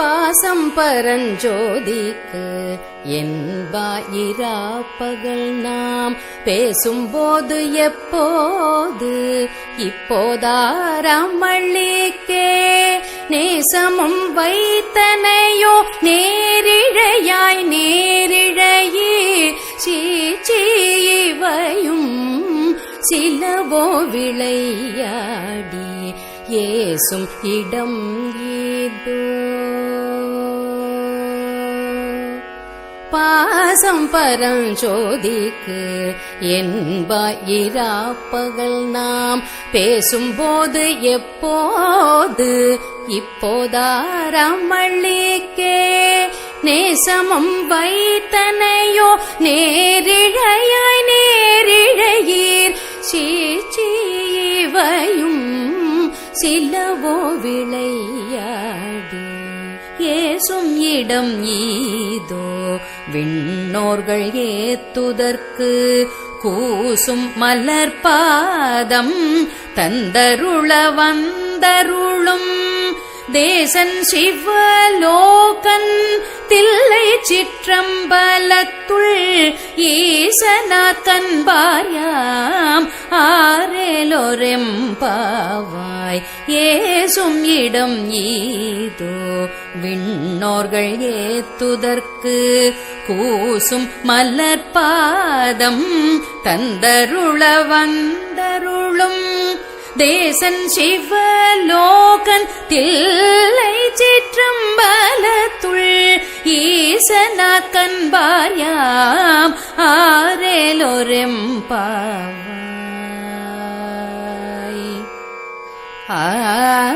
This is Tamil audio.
பாசம் பரஞ்சோதிக்கு என்பாயிராப்பகல் நாம் பேசும்போது எப்போது இப்போதாரமள்ளிக்கே நேசமும் வைத்தனையோ நேரிழையாய் நேரிழையீர் சீச்சீவையும் சிலவோ விளையாடி ஏசும் இடம் ஏதோ பாசம் பரஞ்சோதிக்கு என்பாயிராப்பகல் நாம் பேசும்போது எப்போது இப்போதாரமள்ளிக்கே நேசமும் வைத்தனையோ நேரிழையாய் நேரிழையீர் சீச்சீவையும் சிலவோ விளையாடி ஏசும் இடம் ஈதோ விண்ணோர்கள் ஏத்துதற்கு கூசும் மலர்பாதம் தந்தருள வந்தருளும் தேசன் சிவலோகன் தில்லை சிற்றம்பலத்துள் ஈசனாக்கன் பாரியாம் ஆரேலோரெம்பாவாய் ஏசும் இடம் ஈதோ விண்ணோர்கள் ஏத்துதற்கு கூசும் மலர்பாதம் தந்தருள வந்தருளும் தேசன் சிவலோகன் தில்லை சிற்றம்பலத்துள் ஈசனாக்கன் பாரியாம் ஆரேலோரெம்பாவாய்